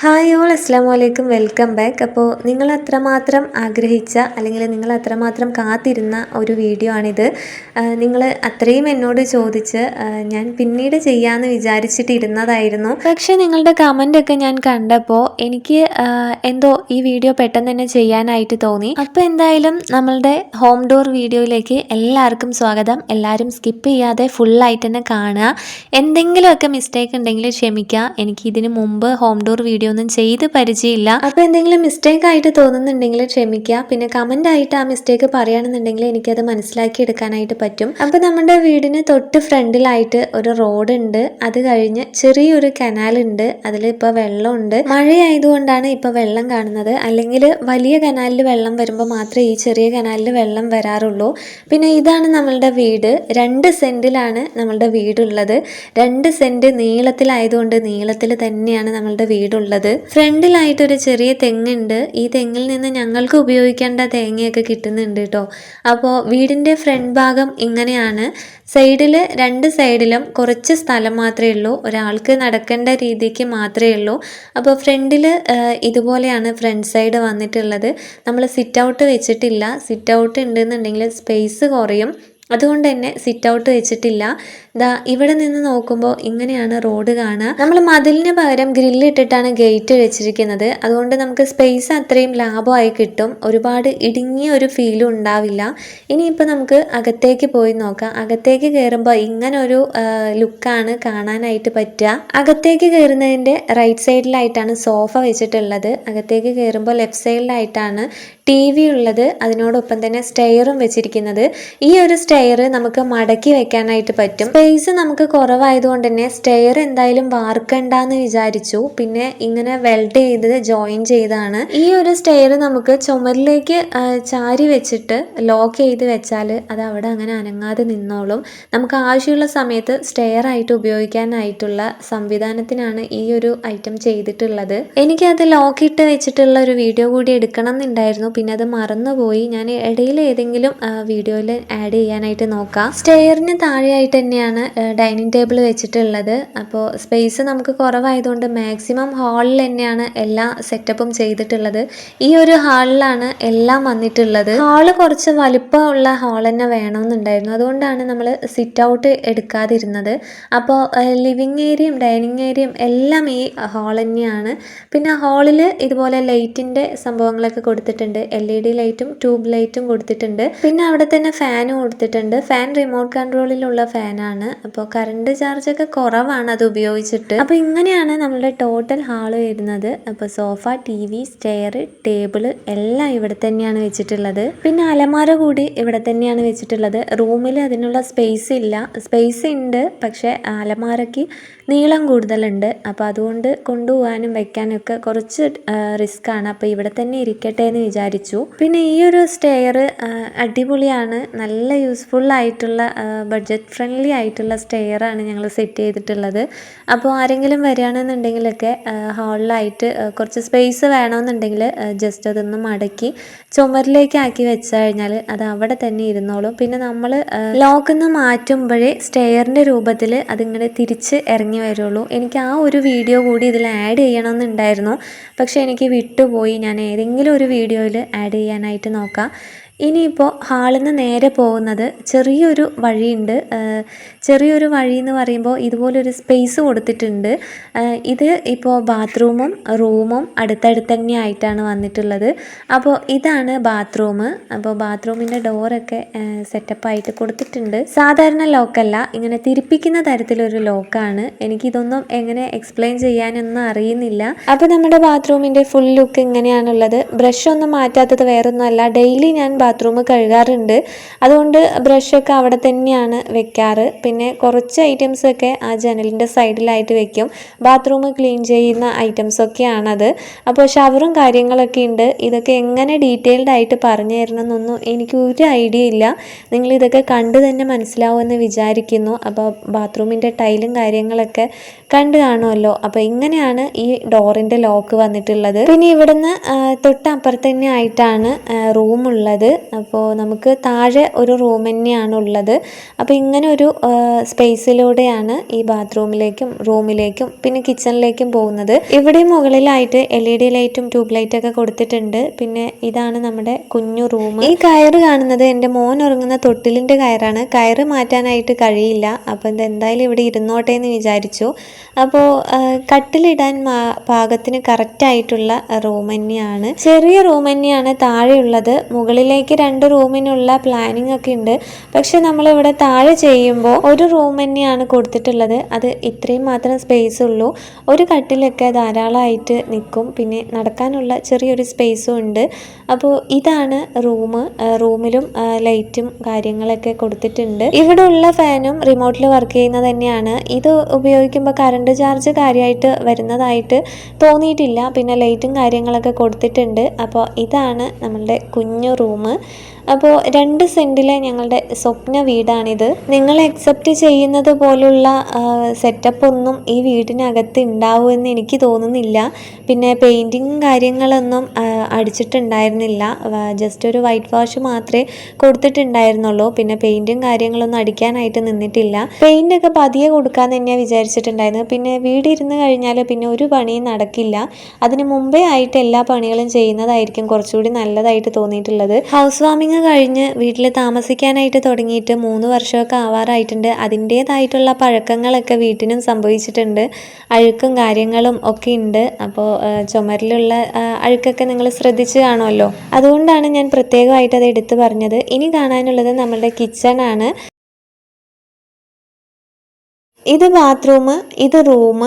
Hi all അസ്സാം വലൈക്കും welcome back. അപ്പോൾ നിങ്ങൾ അത്രമാത്രം ആഗ്രഹിച്ച അല്ലെങ്കിൽ നിങ്ങൾ അത്രമാത്രം കാത്തിരുന്ന ഒരു വീഡിയോ ആണിത്. നിങ്ങൾ അത്രയും എന്നോട് ചോദിച്ച് ഞാൻ പിന്നീട് ചെയ്യാമെന്ന് വിചാരിച്ചിട്ടിരുന്നതായിരുന്നു. പക്ഷേ നിങ്ങളുടെ കമൻ്റൊക്കെ ഞാൻ കണ്ടപ്പോൾ എനിക്ക് എന്തോ ഈ വീഡിയോ പെട്ടെന്ന് തന്നെ ചെയ്യാനായിട്ട് തോന്നി. അപ്പോൾ എന്തായാലും നമ്മളുടെ ഹോം ഡോർ വീഡിയോയിലേക്ക് എല്ലാവർക്കും സ്വാഗതം. എല്ലാവരും സ്കിപ്പ് ചെയ്യാതെ ഫുള്ളായിട്ട് തന്നെ കാണുക. എന്തെങ്കിലുമൊക്കെ മിസ്റ്റേക്ക് ഉണ്ടെങ്കിൽ ക്ഷമിക്കുക. എനിക്ക് ഇതിന് മുമ്പ് ഹോം ഡോർ വീഡിയോ ഒന്നും ചെയ്ത് പരിചയമില്ല. അപ്പോൾ എന്തെങ്കിലും മിസ്റ്റേക്ക് ആയിട്ട് തോന്നുന്നുണ്ടെങ്കിൽ ക്ഷമിക്കുക. പിന്നെ കമൻ്റ് ആയിട്ട് ആ മിസ്റ്റേക്ക് പറയുകയാണെന്നുണ്ടെങ്കിൽ എനിക്കത് മനസ്സിലാക്കി എടുക്കാനായിട്ട് പറ്റും. അപ്പോൾ നമ്മുടെ വീടിന് തൊട്ട് ഫ്രണ്ടിലായിട്ട് ഒരു റോഡ് ഉണ്ട്. അത് കഴിഞ്ഞ് ചെറിയൊരു കനാൽ ഉണ്ട്. അതിൽ ഇപ്പോൾ വെള്ളമുണ്ട്. മഴയായതുകൊണ്ടാണ് ഇപ്പോൾ വെള്ളം കാണുന്നത്. അല്ലെങ്കിൽ വലിയ കനാലിൽ വെള്ളം വരുമ്പോൾ മാത്രമേ ഈ ചെറിയ കനാലിൽ വെള്ളം വരാറുള്ളൂ. പിന്നെ ഇതാണ് നമ്മളുടെ വീട്. 2 സെന്റിലാണ് നമ്മളുടെ വീടുള്ളത്. 2 സെന്റ് നീളത്തിലായതുകൊണ്ട് നീളത്തിൽ തന്നെയാണ് നമ്മളുടെ വീടുള്ളത്. ഫ്രണ്ടിലായിട്ടൊരു ചെറിയ തെങ്ങുണ്ട്. ഈ തെങ്ങിൽ നിന്ന് ഞങ്ങൾക്ക് ഉപയോഗിക്കേണ്ട തേങ്ങയൊക്കെ കിട്ടുന്നുണ്ട് കേട്ടോ. അപ്പോൾ വീടിൻ്റെ ഫ്രണ്ട് ഭാഗം ഇങ്ങനെയാണ്. സൈഡിൽ 2 സൈഡിലും കുറച്ച് സ്ഥലം മാത്രമേ ഉള്ളൂ. ഒരാൾക്ക് നടക്കേണ്ട രീതിക്ക് മാത്രമേ ഉള്ളൂ. അപ്പോൾ ഫ്രണ്ടിൽ ഇതുപോലെയാണ് ഫ്രണ്ട് സൈഡ് വന്നിട്ടുള്ളത്. നമ്മൾ സിറ്റ് ഔട്ട് വെച്ചിട്ടില്ല. സിറ്റ് ഔട്ട് ഉണ്ടെന്നുണ്ടെങ്കിൽ സ്പേസ് കുറയും. അതുകൊണ്ട് തന്നെ സിറ്റ് ഔട്ട് വെച്ചിട്ടില്ല. ഇവിടെ നിന്ന് നോക്കുമ്പോൾ ഇങ്ങനെയാണ് റോഡ് കാണുക. നമ്മൾ മതിലിന് പകരം ഗ്രില്ലിട്ടിട്ടാണ് ഗേറ്റ് വെച്ചിരിക്കുന്നത്. അതുകൊണ്ട് നമുക്ക് സ്പേസ് അത്രയും ലാഭമായി കിട്ടും. ഒരുപാട് ഇടുങ്ങിയ ഒരു ഫീലും ഉണ്ടാവില്ല. ഇനിയിപ്പോൾ നമുക്ക് അകത്തേക്ക് പോയി നോക്കാം. അകത്തേക്ക് കയറുമ്പോൾ ഇങ്ങനൊരു ലുക്കാണ് കാണാനായിട്ട് പറ്റുക. അകത്തേക്ക് കയറുന്നതിൻ്റെ റൈറ്റ് സൈഡിലായിട്ടാണ് സോഫ വെച്ചിട്ടുള്ളത്. അകത്തേക്ക് കയറുമ്പോൾ ലെഫ്റ്റ് സൈഡിലായിട്ടാണ് TV ഉള്ളത്. അതിനോടൊപ്പം തന്നെ സ്റ്റെയറും വെച്ചിരിക്കുന്നത്. ഈ ഒരു സ്റ്റെയർ നമുക്ക് മടക്കി വെക്കാനായിട്ട് പറ്റും. സ്പേസ് നമുക്ക് കുറവായതുകൊണ്ട് തന്നെ സ്റ്റെയർ എന്തായാലും വാർക്കണ്ടെന്ന് വിചാരിച്ചു. പിന്നെ ഇങ്ങനെ വെൽഡ് ചെയ്ത് ജോയിൻ ചെയ്താണ്. ഈ ഒരു സ്റ്റെയർ നമുക്ക് ചുമരിലേക്ക് ചാരി വെച്ചിട്ട് ലോക്ക് ചെയ്ത് വെച്ചാൽ അത് അവിടെ അങ്ങനെ അനങ്ങാതെ നിന്നോളും. നമുക്ക് ആവശ്യമുള്ള സമയത്ത് സ്റ്റെയർ ആയിട്ട് ഉപയോഗിക്കാനായിട്ടുള്ള സംവിധാനത്തിനാണ് ഈ ഒരു ഐറ്റം ചെയ്തിട്ടുള്ളത്. എനിക്കത് ലോക്ക് ഇട്ട് വെച്ചിട്ടുള്ള ഒരു വീഡിയോ കൂടി എടുക്കണം എന്നുണ്ടായിരുന്നു. പിന്നെ അത് മറന്നുപോയി. ഞാൻ ഇടയിൽ ഏതെങ്കിലും വീഡിയോയിൽ ആഡ് ചെയ്യാനായിട്ട് നോക്കാം. സ്റ്റെയറിന് താഴെയായിട്ട് തന്നെയാണ് ഡൈനിങ് ടേബിൾ വെച്ചിട്ടുള്ളത്. അപ്പോൾ സ്പേസ് നമുക്ക് കുറവായതുകൊണ്ട് മാക്സിമം ഹാളിൽ തന്നെയാണ് എല്ലാ സെറ്റപ്പും ചെയ്തിട്ടുള്ളത്. ഈ ഒരു ഹാളിലാണ് എല്ലാം വന്നിട്ടുള്ളത്. ഹാള് കുറച്ച് വലിപ്പമുള്ള ഹാൾ തന്നെ വേണമെന്നുണ്ടായിരുന്നു. അതുകൊണ്ടാണ് നമ്മൾ സിറ്റ് ഔട്ട് എടുക്കാതിരുന്നത്. അപ്പോൾ ലിവിങ് ഏരിയയും ഡൈനിങ് ഏരിയയും എല്ലാം ഈ ഹാൾ തന്നെയാണ്. പിന്നെ ഹാളിൽ ഇതുപോലെ ലൈറ്റിൻ്റെ സംഭവങ്ങളൊക്കെ കൊടുത്തിട്ടുണ്ട്. LED ലൈറ്റും ട്യൂബ് ലൈറ്റും കൊടുത്തിട്ടുണ്ട്. പിന്നെ അവിടെ തന്നെ ഫാനും കൊടുത്തിട്ടുണ്ട്. ഫാൻ റിമോട്ട് കൺട്രോളിലുള്ള ഫാനാണ്. അപ്പോൾ കറണ്ട് ചാർജൊക്കെ കുറവാണ് അത് ഉപയോഗിച്ചിട്ട്. അപ്പോൾ ഇങ്ങനെയാണ് നമ്മളുടെ ടോട്ടൽ ഹാള് വരുന്നത്. അപ്പോൾ സോഫ, TV, സ്റ്റെയർ, ടേബിൾ എല്ലാം ഇവിടെ തന്നെയാണ് വെച്ചിട്ടുള്ളത്. പിന്നെ അലമാര കൂടി ഇവിടെ തന്നെയാണ് വെച്ചിട്ടുള്ളത്. റൂമിൽ അതിനുള്ള സ്പേസ് ഇല്ല. സ്പേസ് ഉണ്ട്, പക്ഷേ അലമാരയ്ക്ക് നീളം കൂടുതലുണ്ട്. അപ്പോൾ അതുകൊണ്ട് കൊണ്ടുപോകാനും വെക്കാനും ഒക്കെ കുറച്ച് റിസ്ക്കാണ്. അപ്പോൾ ഇവിടെ തന്നെ ഇരിക്കട്ടെ എന്ന് വിചാരിച്ചു. പിന്നെ ഈ ഒരു സ്റ്റെയർ അടിപൊളിയാണ്. നല്ല യൂസ്ഫുൾ ആയിട്ടുള്ള ബഡ്ജറ്റ് ഫ്രണ്ട്ലി ആയിട്ടുള്ള സ്റ്റെയറാണ് ഞങ്ങൾ സെറ്റ് ചെയ്തിട്ടുള്ളത്. അപ്പോൾ ആരെങ്കിലും വരികയാണെന്നുണ്ടെങ്കിലൊക്കെ ഹാളിലായിട്ട് കുറച്ച് സ്പേസ് വേണമെന്നുണ്ടെങ്കിൽ ജസ്റ്റ് അതൊന്ന് മടക്കി ചുമരിലേക്ക് ആക്കി വെച്ച് കഴിഞ്ഞാൽ അത് അവിടെ തന്നെ ഇരുന്നോളും. പിന്നെ നമ്മൾ ലോക്കൊന്ന് മാറ്റുമ്പോഴേ സ്റ്റെയറിൻ്റെ രൂപത്തിൽ അതിങ്ങനെ തിരിച്ച് ഇറങ്ങി വരുള്ളൂ. എനിക്ക് ആ ഒരു വീഡിയോ കൂടി ഇതിൽ ആഡ് ചെയ്യണമെന്നുണ്ടായിരുന്നു. പക്ഷേ എനിക്ക് വിട്ടുപോയി. ഞാൻ ഏതെങ്കിലും ഒരു വീഡിയോയിൽ ആഡ് ചെയ്യാനായിട്ട് നോക്കാം. ഇനിയിപ്പോൾ ഹാളിൽ നിന്ന് നേരെ പോകുന്നത് ചെറിയൊരു വഴിയുണ്ട്. ചെറിയൊരു വഴി എന്ന് പറയുമ്പോൾ ഇതുപോലൊരു സ്പേസ് കൊടുത്തിട്ടുണ്ട്. ഇത് ഇപ്പോൾ ബാത്റൂമും റൂമും അടുത്തടുത്ത് തന്നെ ആയിട്ടാണ് വന്നിട്ടുള്ളത്. അപ്പോൾ ഇതാണ് ബാത്റൂം. അപ്പോൾ ബാത്റൂമിൻ്റെ ഡോറൊക്കെ സെറ്റപ്പായിട്ട് കൊടുത്തിട്ടുണ്ട്. സാധാരണ ലോക്കല്ല, ഇങ്ങനെ തിരിപ്പിക്കുന്ന തരത്തിലൊരു ലോക്കാണ്. എനിക്കിതൊന്നും എങ്ങനെ എക്സ്പ്ലെയിൻ ചെയ്യാനൊന്നും അറിയുന്നില്ല. അപ്പോൾ നമ്മുടെ ബാത്റൂമിൻ്റെ ഫുൾ ലുക്ക് ഇങ്ങനെയാണുള്ളത്. ബ്രഷ് ഒന്നും മാറ്റാത്തത് വേറൊന്നുമല്ല. ഡെയിലി ഞാൻ ബാത്റൂം കഴുകാറുണ്ട്. അതുകൊണ്ട് ബ്രഷൊക്കെ അവിടെ തന്നെയാണ് വെക്കാറ്. പിന്നെ കുറച്ച് ഐറ്റംസൊക്കെ ആ ജനലിൻ്റെ സൈഡിലായിട്ട് വെക്കും. ബാത്റൂം ക്ലീൻ ചെയ്യുന്ന ഐറ്റംസൊക്കെയാണത്. അപ്പോൾ ഷവറും കാര്യങ്ങളൊക്കെ ഉണ്ട്. ഇതൊക്കെ എങ്ങനെ ഡീറ്റെയിൽഡ് ആയിട്ട് പറഞ്ഞു തരണമെന്നൊന്നും എനിക്ക് ഒരു ഐഡിയ ഇല്ല. നിങ്ങളിതൊക്കെ കണ്ടു തന്നെ മനസ്സിലാവുമെന്ന് വിചാരിക്കുന്നു. അപ്പോൾ ബാത്റൂമിൻ്റെ ടൈലും കാര്യങ്ങളൊക്കെ കണ്ടു കാണുമല്ലോ. അപ്പോൾ ഇങ്ങനെയാണ് ഈ ഡോറിൻ്റെ ലോക്ക് വന്നിട്ടുള്ളത്. പിന്നെ ഇവിടുന്ന് തൊട്ടപ്പുറത്ത് തന്നെ ആയിട്ടാണ് റൂമുള്ളത്. അപ്പോൾ നമുക്ക് താഴെ ഒരു റൂം തന്നെയാണ് ഉള്ളത്. അപ്പോൾ ഇങ്ങനെ ഒരു സ്പേസിലൂടെയാണ് ഈ ബാത്റൂമിലേക്കും റൂമിലേക്കും പിന്നെ കിച്ചണിലേക്കും പോകുന്നത്. ഇവിടെ മുകളിലായിട്ട് LED ലൈറ്റും ട്യൂബ് ലൈറ്റൊക്കെ കൊടുത്തിട്ടുണ്ട്. പിന്നെ ഇതാണ് നമ്മുടെ കുഞ്ഞു റൂം. ഈ കയറ് കാണുന്നത് എൻ്റെ മോൻ ഉറങ്ങുന്ന തൊട്ടിലിൻ്റെ കയറാണ്. കയറ് മാറ്റാനായിട്ട് കഴിയില്ല. അപ്പോൾ എന്തായാലും ഇവിടെ ഇരുന്നോട്ടെ എന്ന് വിചാരിച്ചു. അപ്പോൾ കട്ടിലിടാൻ പാകത്തിന് കറക്റ്റായിട്ടുള്ള റൂം തന്നെയാണ്. ചെറിയ റൂം തന്നെയാണ് താഴെയുള്ളത്. മുകളിലേക്ക് 2 റൂമിനുള്ള പ്ലാനിങ് ഒക്കെ ഉണ്ട്. പക്ഷെ നമ്മളിവിടെ താഴെ ചെയ്യുമ്പോൾ ഒരു റൂം തന്നെയാണ് കൊടുത്തിട്ടുള്ളത്. അത് ഇത്രയും മാത്രം സ്പേസ് ഉള്ളൂ. ഒരു കട്ടിലൊക്കെ ധാരാളമായിട്ട് നിൽക്കും. പിന്നെ നടക്കാനുള്ള ചെറിയൊരു സ്പേസും ഉണ്ട്. അപ്പോൾ ഇതാണ് റൂമിലും ലൈറ്റും കാര്യങ്ങളൊക്കെ കൊടുത്തിട്ടുണ്ട്. ഇവിടെ ഉള്ള ഫാനും റിമോട്ടിൽ വർക്ക് ചെയ്യുന്നത് തന്നെയാണ്. ഇത് ഉപയോഗിക്കുമ്പോൾ കറണ്ട് ചാർജ് കാര്യമായിട്ട് വരുന്നതായിട്ട് തോന്നിയിട്ടില്ല. പിന്നെ ലൈറ്റും കാര്യങ്ങളൊക്കെ കൊടുത്തിട്ടുണ്ട്. അപ്പോൾ ഇതാണ് നമ്മളുടെ കുഞ്ഞു റൂം. അപ്പോൾ 2 സെൻറ്റിലെ ഞങ്ങളുടെ സ്വപ്ന വീടാണിത്. നിങ്ങൾ എക്സെപ്റ്റ് ചെയ്യുന്നത് പോലുള്ള സെറ്റപ്പ് ഒന്നും ഈ വീടിനകത്ത് ഉണ്ടാവുമെന്ന് എനിക്ക് തോന്നുന്നില്ല. പിന്നെ പെയിൻറ്റിങ്ങും കാര്യങ്ങളൊന്നും അടിച്ചിട്ടുണ്ടായിരുന്നില്ല. ജസ്റ്റ് ഒരു വൈറ്റ് വാഷ് മാത്രമേ കൊടുത്തിട്ടുണ്ടായിരുന്നുള്ളൂ. പിന്നെ പെയിൻറ്റും കാര്യങ്ങളൊന്നും അടിക്കാനായിട്ട് നിന്നിട്ടില്ല. പെയിൻ്റൊക്കെ പതിയെ കൊടുക്കാമെന്ന് തന്നെയാണ് വിചാരിച്ചിട്ടുണ്ടായിരുന്നത്. പിന്നെ വീടിരുന്ന് കഴിഞ്ഞാൽ പിന്നെ ഒരു പണിയും നടക്കില്ല. അതിന് മുമ്പേ ആയിട്ട് എല്ലാ പണികളും ചെയ്യുന്നതായിരിക്കും കുറച്ചുകൂടി നല്ലതായിട്ട് തോന്നിയിട്ടുള്ളത്. ഹൗസ് വാമിങ് കഴിഞ്ഞ് വീട്ടിൽ താമസിക്കാനായിട്ട് തുടങ്ങിയിട്ട് 3 വർഷമൊക്കെ ആവാറായിട്ടുണ്ട്. അതിൻ്റേതായിട്ടുള്ള പഴക്കങ്ങളൊക്കെ വീട്ടിനും സംഭവിച്ചിട്ടുണ്ട്. അഴുക്കും കാര്യങ്ങളും ഒക്കെ ഉണ്ട്. അപ്പോൾ ചുമരിലുള്ള അഴുക്കൊക്കെ നിങ്ങൾ ശ്രദ്ധിച്ച് കാണുമല്ലോ. അതുകൊണ്ടാണ് ഞാൻ പ്രത്യേകമായിട്ട് അത് എടുത്തു പറഞ്ഞത്. ഇനി കാണാനുള്ളത് നമ്മളുടെ കിച്ചണാണ്. ഇത് ബാത്റൂം, ഇത് റൂം,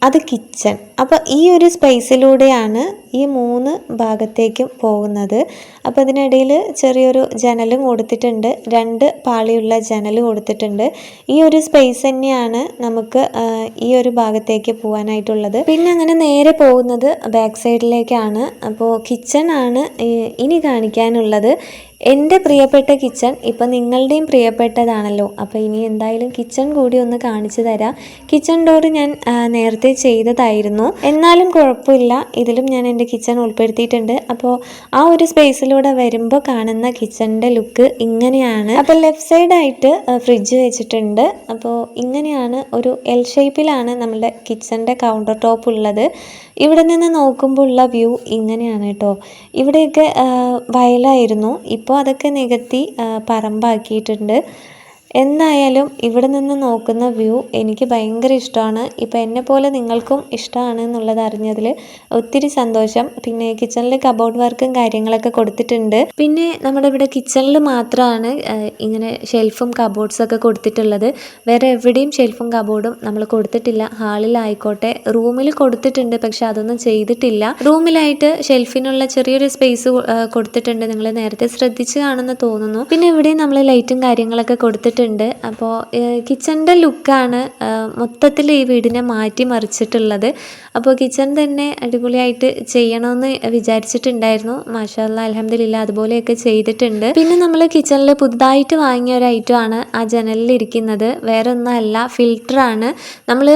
അത് കിച്ചൺ. അപ്പോൾ ഈ ഒരു സ്പേസിലൂടെയാണ് ഈ 3 ഭാഗത്തേക്കും പോകുന്നത്. അപ്പോൾ ഇതിനിടയിൽ ചെറിയൊരു ജനലും കൊടുത്തിട്ടുണ്ട്. 2 പാളിയുള്ള ജനൽ കൊടുത്തിട്ടുണ്ട്. ഈ ഒരു സ്പേസ് തന്നെയാണ് നമുക്ക് ഈ ഒരു ഭാഗത്തേക്ക് പോകാനായിട്ടുള്ളത്. പിന്നെ അങ്ങനെ നേരെ പോകുന്നത് ബാക്ക് സൈഡിലേക്കാണ്. അപ്പോൾ കിച്ചൺ ആണ് ഇനി കാണിക്കാനുള്ളത്. എൻ്റെ പ്രിയപ്പെട്ട കിച്ചൺ ഇപ്പം നിങ്ങളുടെയും പ്രിയപ്പെട്ടതാണല്ലോ. അപ്പോൾ ഇനി എന്തായാലും കിച്ചൺ കൂടി ഒന്ന് കാണിച്ചു തരാം. കിച്ചൺ ഡോർ ഞാൻ നേരത്തെ ചെയ്തതായിരുന്നു. എന്നാലും കുഴപ്പമില്ല, ഇതിലും ഞാൻ എൻ്റെ കിച്ചൺ ഉൾപ്പെടുത്തിയിട്ടുണ്ട്. അപ്പോൾ ആ ഒരു സ്പേസിലൂടെ വരുമ്പോൾ കാണുന്ന കിച്ചണിൻ്റെ ലുക്ക് ഇങ്ങനെയാണ്. അപ്പോൾ ലെഫ്റ്റ് സൈഡായിട്ട് ഫ്രിഡ്ജ് വെച്ചിട്ടുണ്ട്. അപ്പോൾ ഇങ്ങനെയാണ് ഒരു L ഷേപ്പിലാണ് നമ്മുടെ കിച്ചണിൻ്റെ കൗണ്ടർ ടോപ്പ് ഉള്ളത്. ഇവിടെ നിന്ന് നോക്കുമ്പോൾ ഉള്ള വ്യൂ ഇങ്ങനെയാണ് കേട്ടോ. ഇവിടെയൊക്കെ വയലായിരുന്നു. ഇപ്പോൾ അതൊക്കെ നികത്തി പറമ്പാക്കിയിട്ടുണ്ട്. എന്തായാലും ഇവിടെ നിന്ന് നോക്കുന്ന വ്യൂ എനിക്ക് ഭയങ്കര ഇഷ്ടമാണ്. ഇപ്പോൾ എന്നെപ്പോലെ നിങ്ങൾക്കും ഇഷ്ടമാണ് എന്നുള്ളത് അറിഞ്ഞതിൽ ഒത്തിരി സന്തോഷം. പിന്നെ കിച്ചണിൽ കബോർഡ് വർക്കും കാര്യങ്ങളൊക്കെ കൊടുത്തിട്ടുണ്ട്. പിന്നെ നമ്മുടെ ഇവിടെ കിച്ചണിൽ മാത്രമാണ് ഇങ്ങനെ ഷെൽഫും കബോർഡ്സൊക്കെ കൊടുത്തിട്ടുള്ളത്. വേറെ എവിടെയും ഷെൽഫും കബോർഡും നമ്മൾ കൊടുത്തിട്ടില്ല. ഹാളിലായിക്കോട്ടെ റൂമിൽ കൊടുത്തിട്ടുണ്ട്, പക്ഷെ അതൊന്നും ചെയ്തിട്ടില്ല. റൂമിലായിട്ട് ഷെൽഫിനുള്ള ചെറിയൊരു സ്പേസ് കൊടുത്തിട്ടുണ്ട്. നിങ്ങൾ നേരത്തെ ശ്രദ്ധിച്ച് കാണുമെന്ന് തോന്നുന്നു. പിന്നെ ഇവിടെയും നമ്മൾ ലൈറ്റും കാര്യങ്ങളൊക്കെ കൊടുത്തിട്ടുണ്ട്. അപ്പോൾ കിച്ചണിൻ്റെ ലുക്കാണ് മൊത്തത്തിൽ ഈ വീടിനെ മാറ്റി മറിച്ചിട്ടുള്ളത്. അപ്പോൾ കിച്ചൺ തന്നെ അടിപൊളിയായിട്ട് ചെയ്യണമെന്ന് വിചാരിച്ചിട്ടുണ്ടായിരുന്നു. മാഷാ അല്ലാഹ് അൽഹംദുലില്ലാ അതുപോലെയൊക്കെ ചെയ്തിട്ടുണ്ട്. പിന്നെ നമ്മൾ കിച്ചണിൽ പുതുതായിട്ട് വാങ്ങിയ ഒരു ഐറ്റമാണ് ആ ജനലിൽ ഇരിക്കുന്നത്. വേറെ ഒന്നുമല്ല, ഫിൽറ്ററാണ്. നമ്മൾ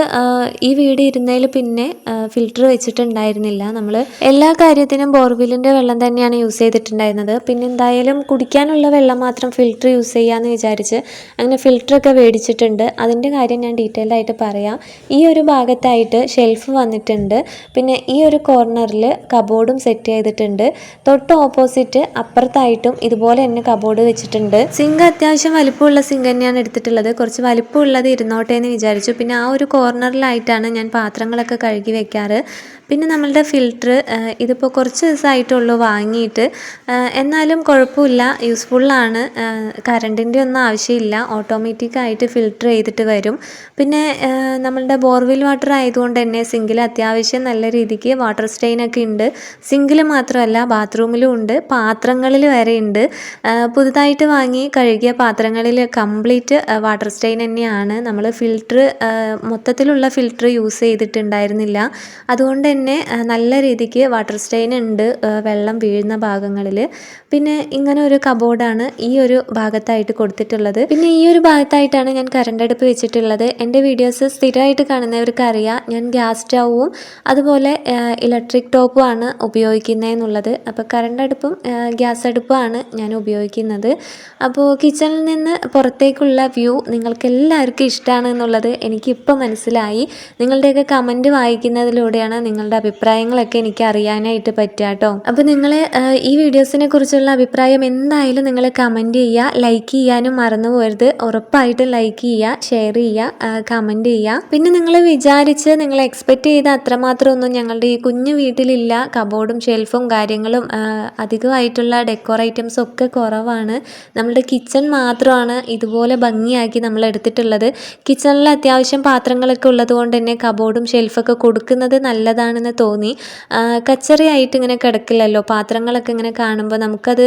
ഈ വീട് ഇരുന്നതിൽ പിന്നെ ഫിൽറ്റർ വെച്ചിട്ടുണ്ടായിരുന്നില്ല. നമ്മൾ എല്ലാ കാര്യത്തിനും ബോർവെല്ലിൻ്റെ വെള്ളം തന്നെയാണ് യൂസ് ചെയ്തിട്ടുണ്ടായിരുന്നത്. പിന്നെ എന്തായാലും കുടിക്കാനുള്ള വെള്ളം മാത്രം ഫിൽറ്റർ യൂസ് ചെയ്യാമെന്ന് വിചാരിച്ച് അങ്ങനെ ഫിൽറ്ററൊക്കെ മേടിച്ചിട്ടുണ്ട്. അതിൻ്റെ കാര്യം ഞാൻ ഡീറ്റെയിൽഡ് ആയിട്ട് പറയാം. ഈ ഒരു ഭാഗത്തായിട്ട് ഷെൽഫ് വന്നിട്ടുണ്ട്. പിന്നെ ഈ ഒരു കോർണറിൽ കബോർഡും സെറ്റ് ചെയ്തിട്ടുണ്ട്. തൊട്ട് ഓപ്പോസിറ്റ് അപ്പുറത്തായിട്ടും ഇതുപോലെ തന്നെ കബോർഡ് വെച്ചിട്ടുണ്ട്. സിങ്ക് അത്യാവശ്യം വലിപ്പമുള്ള സിങ്ക് തന്നെയാണ് എടുത്തിട്ടുള്ളത്. കുറച്ച് വലിപ്പമുള്ളത് ഇരുന്നോട്ടെ എന്ന് വിചാരിച്ചു. പിന്നെ ആ ഒരു കോർണറിലായിട്ടാണ് ഞാൻ പാത്രങ്ങളൊക്കെ കഴുകി വെക്കാറ്. പിന്നെ നമ്മളുടെ ഫിൽറ്റർ ഇതിപ്പോൾ കുറച്ച് ദിവസമായിട്ടുള്ളൂ വാങ്ങിയിട്ട്. എന്നാലും കുഴപ്പമില്ല, യൂസ്ഫുള്ളാണ്. കറണ്ടിൻ്റെ ഒന്നും ആവശ്യമില്ല. ഓട്ടോമാറ്റിക്കായിട്ട് ഫിൽറ്റർ ചെയ്തിട്ട് വരും. പിന്നെ നമ്മളുടെ ബോർവെൽ വാട്ടർ ആയതുകൊണ്ട് തന്നെ സിങ്കിൽ അത്യാവശ്യം നല്ല രീതിക്ക് വാട്ടർ സ്റ്റെയിനൊക്കെ ഉണ്ട്. സിങ്കിൽ മാത്രമല്ല ബാത്റൂമിലും ഉണ്ട്, പാത്രങ്ങളിൽ വരെ ഉണ്ട്. പുതുതായിട്ട് വാങ്ങി കഴുകിയ പാത്രങ്ങളിൽ കംപ്ലീറ്റ് വാട്ടർ സ്റ്റെയിൻ തന്നെയാണ്. നമ്മൾ ഫിൽറ്റർ മൊത്തത്തിലുള്ള ഫിൽറ്റർ യൂസ് ചെയ്തിട്ടുണ്ടായിരുന്നില്ല. അതുകൊണ്ട് തന്നെ തന്നെ നല്ല രീതിക്ക് വാട്ടർ സ്റ്റെയിൻ ഉണ്ട് വെള്ളം വീഴുന്ന ഭാഗങ്ങളിൽ. പിന്നെ ഇങ്ങനെ ഒരു കബോർഡാണ് ഈ ഒരു ഭാഗത്തായിട്ട് കൊടുത്തിട്ടുള്ളത്. പിന്നെ ഈ ഒരു ഭാഗത്തായിട്ടാണ് ഞാൻ കറണ്ട് അടുപ്പ് വെച്ചിട്ടുള്ളത്. എൻ്റെ വീഡിയോസ് സ്ഥിരമായിട്ട് കാണുന്നവർക്ക് അറിയാം ഞാൻ ഗ്യാസ് സ്റ്റൗവും അതുപോലെ ഇലക്ട്രിക് ടോപ്പുമാണ് ഉപയോഗിക്കുന്നതെന്നുള്ളത്. അപ്പോൾ കറണ്ട് അടുപ്പും ഗ്യാസ് അടുപ്പുമാണ് ഞാൻ ഉപയോഗിക്കുന്നത്. അപ്പോൾ കിച്ചണിൽ നിന്ന് പുറത്തേക്കുള്ള വ്യൂ നിങ്ങൾക്ക് എല്ലാവർക്കും ഇഷ്ടമാണ് എന്നുള്ളത് എനിക്കിപ്പോൾ മനസ്സിലായി. നിങ്ങളുടെയൊക്കെ കമൻറ്റ് വായിക്കുന്നതിലൂടെയാണ് നിങ്ങളുടെ അഭിപ്രായങ്ങളൊക്കെ എനിക്ക് അറിയാനായിട്ട് പറ്റുക കേട്ടോ. അപ്പോൾ നിങ്ങൾ ഈ വീഡിയോസിനെ കുറിച്ചുള്ള അഭിപ്രായം എന്തായാലും നിങ്ങൾ കമൻറ്റ് ചെയ്യുക. ലൈക്ക് ചെയ്യാനും മറന്നു പോകരുത്. ഉറപ്പായിട്ടും ലൈക്ക് ചെയ്യുക, ഷെയർ ചെയ്യുക, കമൻറ്റ് ചെയ്യുക. പിന്നെ നിങ്ങൾ വിചാരിച്ച് നിങ്ങൾ എക്സ്പെക്റ്റ് ചെയ്ത അത്രമാത്രം ഒന്നും ഞങ്ങളുടെ ഈ കുഞ്ഞു വീട്ടിലില്ല. കബോർഡും ഷെൽഫും കാര്യങ്ങളും അധികമായിട്ടുള്ള ഡെക്കോർ ഐറ്റംസും ഒക്കെ കുറവാണ്. നമ്മളുടെ കിച്ചൺ മാത്രമാണ് ഇതുപോലെ ഭംഗിയാക്കി നമ്മൾ എടുത്തിട്ടുള്ളത്. കിച്ചണിൽ അത്യാവശ്യം പാത്രങ്ങളൊക്കെ ഉള്ളത് കൊണ്ട് തന്നെ കബോർഡും ഷെൽഫൊക്കെ കൊടുക്കുന്നത് നല്ലതാണെന്ന് തോന്നി. കച്ചറിയായിട്ട് ഇങ്ങനെ കിടക്കില്ലല്ലോ. പാത്രങ്ങളൊക്കെ ഇങ്ങനെ കാണുമ്പോൾ നമുക്കത്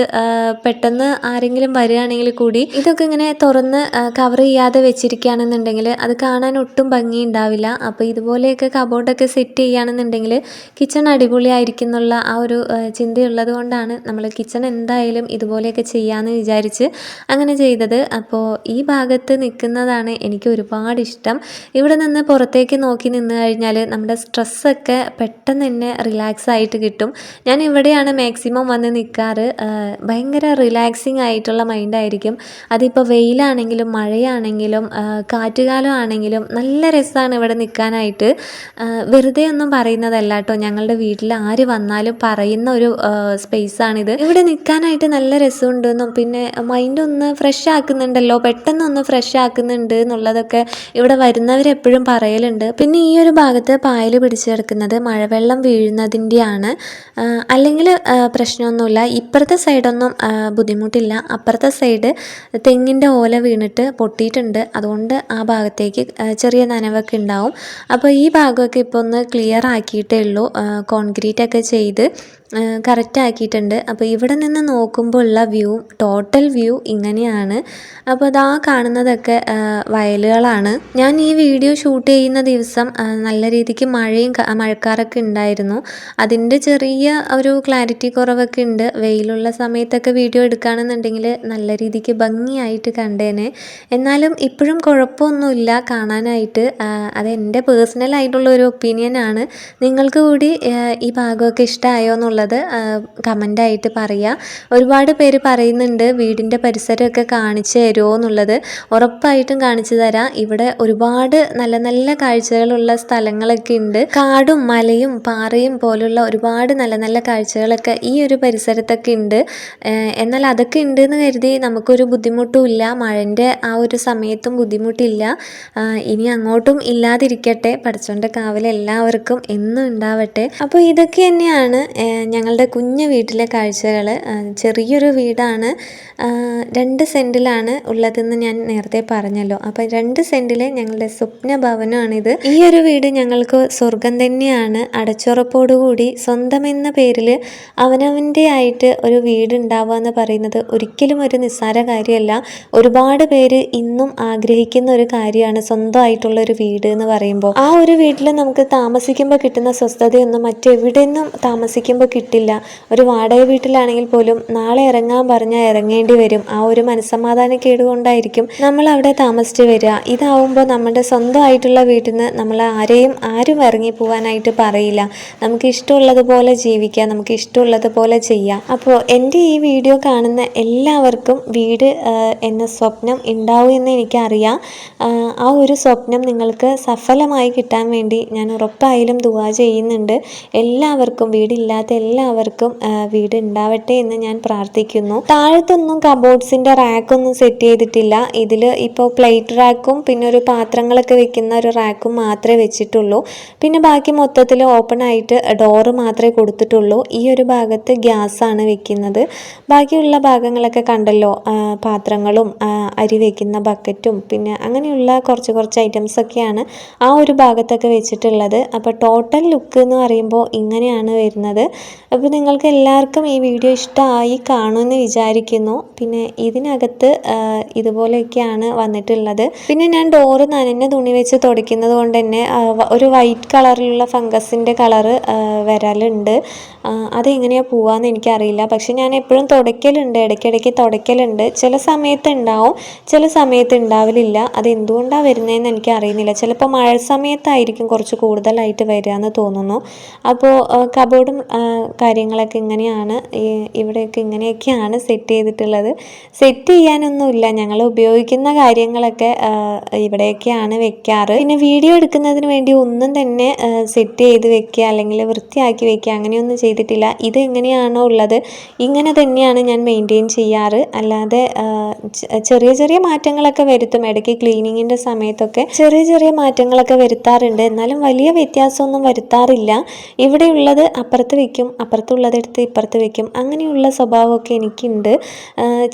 പെട്ടെന്ന് ആരെങ്കിലും വരികയാണെങ്കിൽ കൂടി ഇതൊക്കെ ഇങ്ങനെ തുറന്ന് കവർ ചെയ്യാതെ വെച്ചിരിക്കുകയാണെന്നുണ്ടെങ്കിൽ അത് കാണാൻ ഒട്ടും ഭംഗി ഉണ്ടാവില്ല. അപ്പോൾ ഇതുപോലെയൊക്കെ കബോർഡൊക്കെ സെറ്റ് ചെയ്യുകയാണെന്നുണ്ടെങ്കിൽ കിച്ചൺ അടിപൊളിയായിരിക്കും എന്നുള്ള ആ ഒരു ചിന്തയുള്ളത് കൊണ്ടാണ് നമ്മൾ കിച്ചൺ എന്തായാലും ഇതുപോലെയൊക്കെ ചെയ്യാമെന്ന് വിചാരിച്ച് അങ്ങനെ ചെയ്തത്. അപ്പോൾ ഈ ഭാഗത്ത് നിൽക്കുന്നതാണ് എനിക്ക് ഒരുപാട് ഇഷ്ടം. ഇവിടെ നിന്ന് പുറത്തേക്ക് നോക്കി നിന്ന് കഴിഞ്ഞാൽ നമ്മുടെ സ്ട്രെസ്സൊക്കെ പെട്ടെന്ന് തന്നെ റിലാക്സ് ആയിട്ട് കിട്ടും. ഞാൻ ഇവിടെയാണ് മാക്സിമം വന്ന് നിൽക്കാറ്. ഭയങ്കര റിലാക്സിങ് ആയിട്ടുള്ള മൈൻഡായിരിക്കും. അതിപ്പോൾ വെയിലാണെങ്കിലും മഴയാണെങ്കിലും കാറ്റുകാലം ആണെങ്കിലും നല്ല രസമാണ് ഇവിടെ നിൽക്കാനായിട്ട്. വെറുതെ ഒന്നും പറയുന്നതല്ല കേട്ടോ, ഞങ്ങളുടെ വീട്ടിൽ ആര് വന്നാലും പറയുന്ന ഒരു സ്പേസാണിത്. ഇവിടെ നിൽക്കാനായിട്ട് നല്ല രസമുണ്ടെന്നും പിന്നെ മൈൻഡൊന്ന് ഫ്രഷ് ആക്കുന്നുണ്ടല്ലോ, പെട്ടെന്നൊന്ന് ഫ്രഷ് ആക്കുന്നുണ്ട് എന്നുള്ളതൊക്കെ ഇവിടെ വരുന്നവരെപ്പോഴും പറയലുണ്ട്. പിന്നെ ഈ ഒരു ഭാഗത്ത് പായൽ പിടിച്ച് കിടക്കുന്നത് മഴവെള്ളം വീഴുന്നതിൻ്റെയാണ്. അല്ലെങ്കിൽ പ്രശ്നമൊന്നുമില്ല. ഇപ്പുറത്തെ സൈഡൊന്നും ബുദ്ധിമുട്ടില്ല. അപ്പുറത്തെ സൈഡ് തെങ്ങിൻ്റെ ഓല വീണിട്ട് പൊട്ടിയിട്ടുണ്ട്. അതുകൊണ്ട് ആ ഭാഗത്തേക്ക് ചെറിയ നനവൊക്കെ ഉണ്ടാവും. അപ്പോൾ ഈ ഭാഗമൊക്കെ ഇപ്പോൾ ഒന്ന് ക്ലിയർ ആക്കിയിട്ടേ ഉള്ളൂ. കോൺക്രീറ്റൊക്കെ ചെയ്ത് കറക്റ്റ് ആക്കിയിട്ടുണ്ട്. അപ്പോൾ ഇവിടെ നിന്ന് നോക്കുമ്പോൾ ഉള്ള വ്യൂ, ടോട്ടൽ വ്യൂ ഇങ്ങനെയാണ്. അപ്പോൾ അതാ കാണുന്നതൊക്കെ വയലുകളാണ്. ഞാൻ ഈ വീഡിയോ ഷൂട്ട് ചെയ്യുന്ന ദിവസം നല്ല രീതിക്ക് മഴക്കാറൊക്കെ ഉണ്ടായിരുന്നു. അതിൻ്റെ ചെറിയ ഒരു ക്ലാരിറ്റി കുറവൊക്കെ ഉണ്ട്. വെയിലുള്ള സമയത്തൊക്കെ വീഡിയോ എടുക്കുകയാണെന്നുണ്ടെങ്കിൽ നല്ല രീതിക്ക് ഭംഗിയായിട്ട് കണ്ടേനെ. എന്നാലും ഇപ്പോഴും കുഴപ്പമൊന്നുമില്ല കാണാനായിട്ട്. അത് എൻ്റെ പേഴ്സണലായിട്ടുള്ള ഒരു ഒപ്പീനിയനാണ്. നിങ്ങൾക്ക് കൂടി ഈ ഭാഗമൊക്കെ ഇഷ്ടമായോ എന്നുള്ളത് കമൻ്റായിട്ട് പറയുക. ഒരുപാട് പേര് പറയുന്നുണ്ട് വീടിൻ്റെ പരിസരമൊക്കെ കാണിച്ചു തരുമോ എന്നുള്ളത്. ഉറപ്പായിട്ടും കാണിച്ചു തരാം. ഇവിടെ ഒരുപാട് നല്ല നല്ല കാഴ്ചകളുള്ള സ്ഥലങ്ങളൊക്കെ ഉണ്ട്. കാടും മലയും പാറയും പോലുള്ള ഒരുപാട് നല്ല നല്ല കാഴ്ചകളൊക്കെ ഈ ഒരു പരിസരത്തൊക്കെ ഉണ്ട്. എന്നാൽ അതൊക്കെ ഉണ്ടെന്ന് കരുതി നമുക്കൊരു ബുദ്ധിമുട്ടുമില്ല. മഴൻ്റെ ആ ഒരു സമയത്തും ബുദ്ധിമുട്ടില്ല. ഇനി അങ്ങോട്ടും ഇല്ലാതിരിക്കട്ടെ. പടച്ചോൻ്റെ കാവൽ എല്ലാവർക്കും എന്നും ഉണ്ടാവട്ടെ. അപ്പോൾ ഇതൊക്കെ തന്നെയാണ് ഞങ്ങളുടെ കുഞ്ഞു വീട്ടിലെ കാഴ്ചകൾ. ചെറിയൊരു വീടാണ്. 2 സെൻറ്റിലാണ് ഉള്ളതെന്ന് ഞാൻ നേരത്തെ പറഞ്ഞല്ലോ. അപ്പോൾ 2 സെൻറ്റിൽ ഞങ്ങളുടെ സ്വപ്ന ഭവനമാണിത്. ഈ ഒരു വീട് ഞങ്ങൾക്ക് സ്വർഗം തന്നെയാണ്. അടച്ചുറപ്പോടുകൂടി സ്വന്തമെന്ന പേരിൽ അവനവൻ്റെ ആയിട്ട് ഒരു വീടുണ്ടാവുക എന്ന് പറയുന്നത് ഒരിക്കലും ഒരു നിസ്സാര കാര്യമല്ല. ഒരുപാട് പേര് ഇന്നും ആഗ്രഹിക്കുന്ന ഒരു കാര്യമാണ് സ്വന്തമായിട്ടുള്ളൊരു വീട് എന്ന് പറയുമ്പോൾ. ആ ഒരു വീട്ടിൽ നമുക്ക് താമസിക്കുമ്പോൾ കിട്ടുന്ന സ്വസ്ഥതയൊന്നും മറ്റെവിടെയൊന്നും താമസിക്കുമ്പോൾ കിട്ടില്ല. ഒരു വാടക വീട്ടിലാണെങ്കിൽ പോലും നാളെ ഇറങ്ങാൻ പറഞ്ഞാൽ ഇറങ്ങേണ്ടി വരും. ആ ഒരു മനസ്സമാധാനക്കേട് കൊണ്ടായിരിക്കും നമ്മൾ അവിടെ താമസിച്ച് വരിക. ഇതാവുമ്പോൾ നമ്മുടെ സ്വന്തമായിട്ടുള്ള വീട്ടിൽ നിന്ന് നമ്മൾ ആരും ഇറങ്ങി പോകാനായിട്ട് പറയില്ല. നമുക്ക് ഇഷ്ടമുള്ളതുപോലെ ജീവിക്കാം, നമുക്ക് ഇഷ്ടമുള്ളതുപോലെ ചെയ്യാം. അപ്പോൾ എൻ്റെ ഈ വീഡിയോ കാണുന്ന എല്ലാവർക്കും വീട് എന്ന സ്വപ്നം ഉണ്ടാവും എന്ന് എനിക്കറിയാം. ആ ഒരു സ്വപ്നം നിങ്ങൾക്ക് സഫലമായി കിട്ടാൻ വേണ്ടി ഞാൻ ഉറപ്പായാലും ദുആ ചെയ്യുന്നുണ്ട്. എല്ലാവർക്കും, വീടില്ലാത്ത എല്ലാവർക്കും വീട് ഉണ്ടാവട്ടെ എന്ന് ഞാൻ പ്രാർത്ഥിക്കുന്നു. താഴത്തൊന്നും കബോർഡ്സിൻ്റെ റാക്കൊന്നും സെറ്റ് ചെയ്തിട്ടില്ല. ഇതിൽ ഇപ്പോൾ പ്ലേറ്റ് റാക്കും പിന്നെ ഒരു പാത്രങ്ങളൊക്കെ വെക്കുന്ന ഒരു റാക്കും മാത്രമേ വെച്ചിട്ടുള്ളൂ. പിന്നെ ബാക്കി മൊത്തത്തിൽ ഓപ്പൺ ആയിട്ട് ഡോറ് മാത്രമേ കൊടുത്തിട്ടുള്ളൂ. ഈ ഒരു ഭാഗത്ത് ഗ്യാസാണ് വെക്കുന്നത്. ബാക്കിയുള്ള ഭാഗങ്ങളൊക്കെ കണ്ടല്ലോ, പാത്രങ്ങളും അരി വെക്കുന്ന ബക്കറ്റും പിന്നെ അങ്ങനെയുള്ള കുറച്ച് ഐറ്റംസൊക്കെയാണ് ആ ഒരു ഭാഗത്തൊക്കെ വെച്ചിട്ടുള്ളത്. അപ്പോൾ ടോട്ടൽ ലുക്ക് എന്ന് പറയുമ്പോൾ ഇങ്ങനെയാണ് വരുന്നത്. അപ്പോൾ നിങ്ങൾക്ക് എല്ലാവർക്കും ഈ വീഡിയോ ഇഷ്ടമായി കാണുമെന്ന് വിചാരിക്കുന്നു. പിന്നെ ഇതിനകത്ത് ഇതുപോലെയൊക്കെയാണ് വന്നിട്ടുള്ളത്. പിന്നെ ഞാൻ ഡോറ് നനഞ്ഞ തുണി വെച്ച് തുടയ്ക്കുന്നത് കൊണ്ട് തന്നെ ഒരു വൈറ്റ് കളറിലുള്ള ഫംഗസിൻ്റെ കളറ് വരലുണ്ട്. അതെങ്ങനെയാണ് പോവാന്ന് എനിക്കറിയില്ല. പക്ഷെ ഞാൻ എപ്പോഴും തുടയ്ക്കലുണ്ട്, ഇടയ്ക്കിടയ്ക്ക് തുടയ്ക്കലുണ്ട്. ചില സമയത്ത് ഉണ്ടാവും, ചില സമയത്ത് ഉണ്ടാവലില്ല. അത് എന്തുകൊണ്ടാണ് വരുന്നതെന്ന് എനിക്ക് അറിയുന്നില്ല. ചിലപ്പോൾ മഴ സമയത്തായിരിക്കും കുറച്ച് കൂടുതലായിട്ട് വരിക എന്ന് തോന്നുന്നു. അപ്പോൾ കബോർഡും കാര്യങ്ങളൊക്കെ ഇങ്ങനെയാണ്, ഇവിടെയൊക്കെ ഇങ്ങനെയൊക്കെയാണ് സെറ്റ് ചെയ്തിട്ടുള്ളത്. സെറ്റ് ചെയ്യാനൊന്നുമില്ല, ഞങ്ങൾ ഉപയോഗിക്കുന്ന കാര്യങ്ങളൊക്കെ ഇവിടെയൊക്കെയാണ് വെക്കാറ്. പിന്നെ വീഡിയോ എടുക്കുന്നതിന് വേണ്ടി ഒന്നും തന്നെ സെറ്റ് ചെയ്ത് വെക്കുക അല്ലെങ്കിൽ വൃത്തിയാക്കി വെക്കുക അങ്ങനെയൊന്നും ചെയ്തിട്ടില്ല. ഇത് എങ്ങനെയാണോ ഉള്ളത് ഇങ്ങനെ തന്നെയാണ് ഞാൻ മെയിൻറ്റെയിൻ ചെയ്യാറ്. അല്ലാതെ ചെറിയ ചെറിയ മാറ്റങ്ങളൊക്കെ വരുത്തും. ഇടയ്ക്ക് ക്ലീനിങ്ങിൻ്റെ സമയത്തൊക്കെ ചെറിയ ചെറിയ മാറ്റങ്ങളൊക്കെ വരുത്താറുണ്ട്. എന്നാലും വലിയ വ്യത്യാസമൊന്നും വരുത്താറില്ല. ഇവിടെയുള്ളത് അപ്പുറത്ത് വെക്കും, അപ്പുറത്തുള്ളതെടുത്ത് ഇപ്പുറത്ത് വെക്കും. അങ്ങനെയുള്ള സ്വഭാവമൊക്കെ എനിക്കുണ്ട്.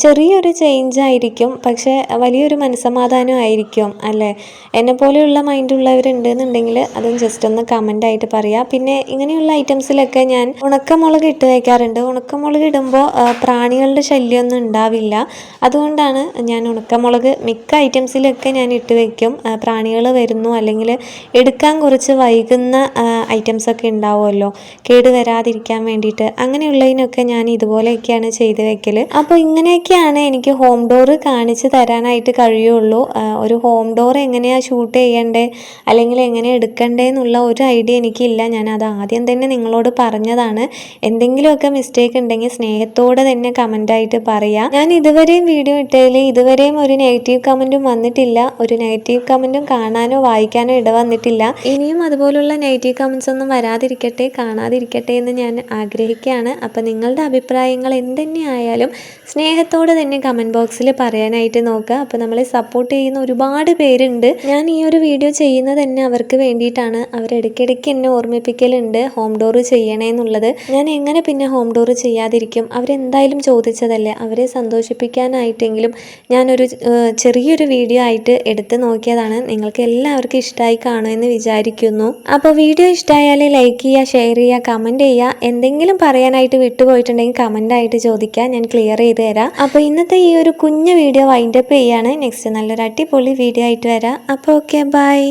ചെറിയൊരു ചേഞ്ച് ആയിരിക്കും, പക്ഷേ വലിയൊരു മനസ്സമാധാനം ആയിരിക്കും അല്ലേ. എന്നെപ്പോലെയുള്ള മൈൻഡുള്ളവരുണ്ടെന്നുണ്ടെങ്കിൽ അതും ജസ്റ്റ് ഒന്ന് കമൻ്റായിട്ട് പറയാം. പിന്നെ ഇങ്ങനെയുള്ള ഐറ്റംസിലൊക്കെ ഞാൻ ഉണക്കമുളക് ഇട്ട് വയ്ക്കാറുണ്ട്. ഉണക്കമുളക് ഇടുമ്പോൾ പ്രാണികളുടെ ശല്യമൊന്നും ഉണ്ടാവില്ല. അതുകൊണ്ടാണ് ഞാൻ ഉണക്കമുളക് മിക്ക ഐറ്റംസിലൊക്കെ ഞാൻ ഇട്ട് വയ്ക്കും. പ്രാണികൾ വരുന്നു അല്ലെങ്കിൽ എടുക്കാൻ കുറച്ച് വൈകുന്ന ഐറ്റംസൊക്കെ ഉണ്ടാവുമല്ലോ, കേട് വരാതിരിക്കാൻ വേണ്ടിയിട്ട്, അങ്ങനെയുള്ളതിനൊക്കെ ഞാൻ ഇതുപോലെയൊക്കെയാണ് ചെയ്ത് വെക്കൽ. അപ്പോൾ ഇങ്ങനെയൊക്കെയാണ് എനിക്ക് ഹോം ഡോറ് കാണിച്ച് തരാനായിട്ട് കഴിയുള്ളൂ. ഒരു ഹോം ഡോർ എങ്ങനെയാണ് ഷൂട്ട് ചെയ്യണ്ടേ അല്ലെങ്കിൽ എങ്ങനെ എടുക്കണ്ടേ എന്നുള്ള ഒരു ഐഡിയ എനിക്കില്ല. ഞാനത് ആദ്യം തന്നെ നിങ്ങളോട് പറഞ്ഞതാണ്. എന്തെങ്കിലുമൊക്കെ മിസ്റ്റേക്ക് ഉണ്ടെങ്കിൽ സ്നേഹത്തോടെ തന്നെ കമൻ്റായിട്ട് പറയാം. ഞാൻ ഇതുവരെയും വീഡിയോ ഇട്ടതിൽ ഇതുവരെയും ഒരു നെഗറ്റീവ് കമൻറ്റും വന്നിട്ടില്ല. ഒരു നെഗറ്റീവ് കമൻറ്റും കാണാനോ വായിക്കാനോ ഇടവന്നിട്ടില്ല. ഇനിയും അതുപോലുള്ള നെഗറ്റീവ് കമൻസ് ഒന്നും വരാതിരിക്കട്ടെ, കാണാതിരിക്കട്ടെ എന്ന് ഞാൻ ആഗ്രഹിക്കുകയാണ്. അപ്പോൾ നിങ്ങളുടെ അഭിപ്രായങ്ങൾ എന്തുതന്നെ ആയാലും സ്നേഹത്തോടെ തന്നെ കമൻറ്റ് ബോക്സിൽ പറയാനായിട്ട് നോക്കുക. അപ്പോൾ നമ്മളെ സപ്പോർട്ട് ചെയ്യുന്ന ഒരുപാട് പേരുണ്ട്. ഞാൻ ഈ ഒരു വീഡിയോ ചെയ്യുന്നത് തന്നെ അവർക്ക് വേണ്ടിയിട്ടാണ്. അവരിടയ്ക്കിടയ്ക്ക് എന്നെ ഓർമ്മിപ്പിക്കലുണ്ട് ഹോം ഡോറ് ചെയ്യണേന്നുള്ളത്. ഞാൻ എങ്ങനെ പിന്നെ ഹോം ഡോറ് ചെയ്യാതിരിക്കും? അവരെന്തായാലും ചോദിച്ചതല്ലേ, അവരെ സന്തോഷിപ്പിക്കാനായിട്ടെങ്കിലും ഞാനൊരു ചെറിയൊരു വീഡിയോ ആയിട്ട് എടുത്ത് നോക്കിയതാണ്. നിങ്ങൾക്ക് എല്ലാവർക്കും ഇഷ്ടമായി കാണുമെന്ന് വിചാരിക്കുന്നു. അപ്പോൾ വീഡിയോ ഇഷ്ടമായാൽ ലൈക്ക് ചെയ്യുക, ഷെയർ ചെയ്യുക, കമൻറ്റ് ചെയ്യുക. എന്തെങ്കിലും പറയാനായിട്ട് വിട്ടുപോയിട്ടുണ്ടെങ്കിൽ കമൻ്റായിട്ട് ചോദിക്കുക, ഞാൻ ക്ലിയർ ചെയ്ത് തരാം. അപ്പോൾ ഇന്നത്തെ ഈ ഒരു കുഞ്ഞു വീഡിയോ വൈൻഡപ്പ് ചെയ്യാണ്. നെക്സ്റ്റ് നല്ലൊരു അടിപൊളി വീഡിയോ ആയിട്ട് വരാം. അപ്പോൾ ഓക്കെ, ബൈ.